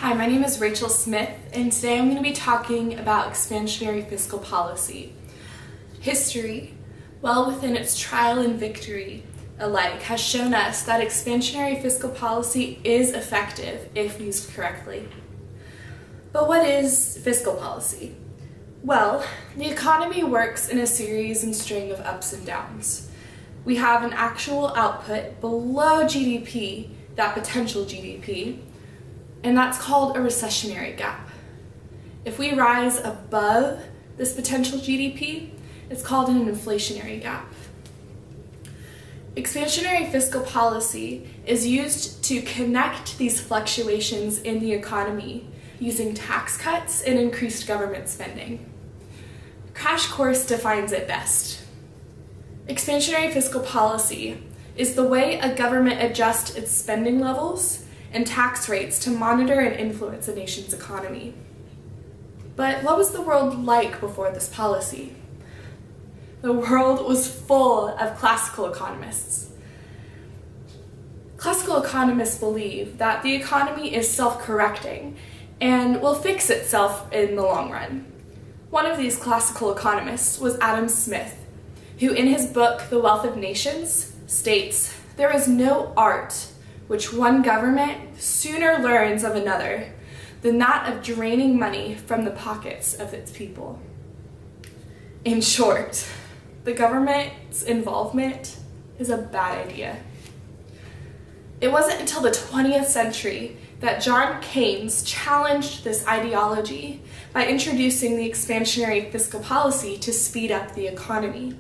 Hi, my name is Rachel Smith, and today I'm going to be talking about expansionary fiscal policy. History, well within its trial and victory alike, has shown us that expansionary fiscal policy is effective if used correctly. But what is fiscal policy? Well, the economy works in a series and string of ups and downs. We have an actual output below GDP, that potential GDP, and that's called a recessionary gap. If we rise above this potential GDP, it's called an inflationary gap. Expansionary fiscal policy is used to connect these fluctuations in the economy using tax cuts and increased government spending. Crash Course defines it best. Expansionary fiscal policy is the way a government adjusts its spending levels and tax rates to monitor and influence a nation's economy. But what was the world like before this policy? The world was full of classical economists. Classical economists believe that the economy is self-correcting and will fix itself in the long run. One of these classical economists was Adam Smith, who in his book, The Wealth of Nations, states, "There is no art which one government sooner learns of another than that of draining money from the pockets of its people." In short, the government's involvement is a bad idea. It wasn't until the 20th century that John Keynes challenged this ideology by introducing the expansionary fiscal policy to speed up the economy.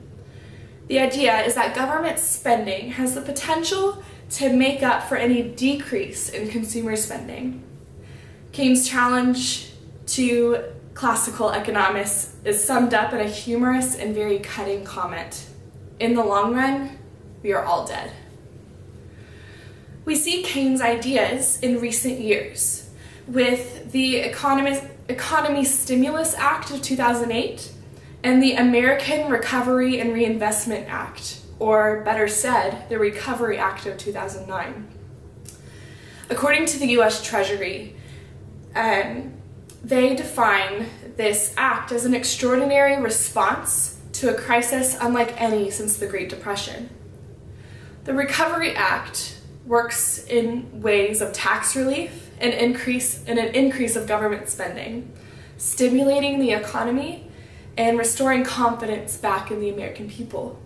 The idea is that government spending has the potential to make up for any decrease in consumer spending. Keynes' challenge to classical economists is summed up in a humorous and very cutting comment. In the long run, we are all dead. We see Keynes' ideas in recent years with the Economy Stimulus Act of 2008 and the American Recovery and Reinvestment Act, or better said, the Recovery Act of 2009. According to the US Treasury, they define this act as an extraordinary response to a crisis unlike any since the Great Depression. The Recovery Act works in ways of tax relief and an increase of government spending, stimulating the economy and restoring confidence back in the American people.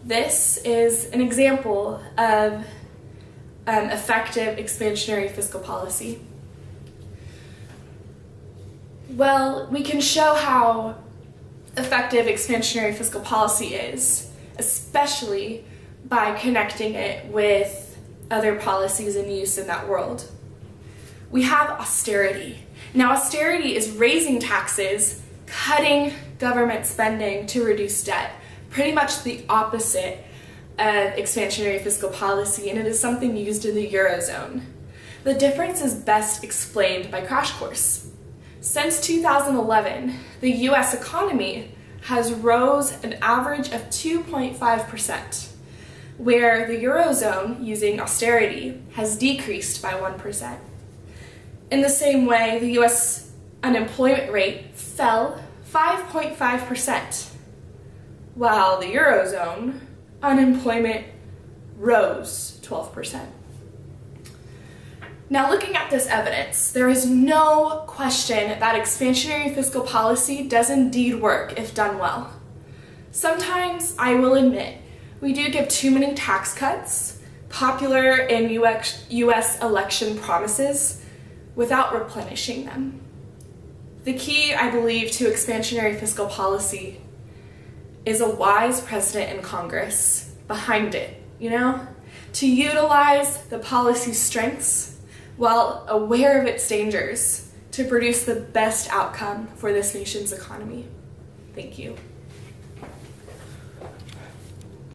This is an example of effective expansionary fiscal policy. Well, we can show how effective expansionary fiscal policy is, especially by connecting it with other policies in use in that world. We have austerity. Now, austerity is raising taxes, cutting government spending to reduce debt. Pretty much the opposite of expansionary fiscal policy, and it is something used in the Eurozone. The difference is best explained by Crash Course. Since 2011, the US economy has rose an average of 2.5%, where the Eurozone, using austerity, has decreased by 1%. In the same way, the US unemployment rate fell 5.5%. While the Eurozone, unemployment rose 12%. Now, looking at this evidence, there is no question that expansionary fiscal policy does indeed work if done well. Sometimes, I will admit, we do give too many tax cuts, popular in US election promises, without replenishing them. The key, I believe, to expansionary fiscal policy is a wise president and Congress behind it, to utilize the policy's strengths while aware of its dangers to produce the best outcome for this nation's economy. Thank you.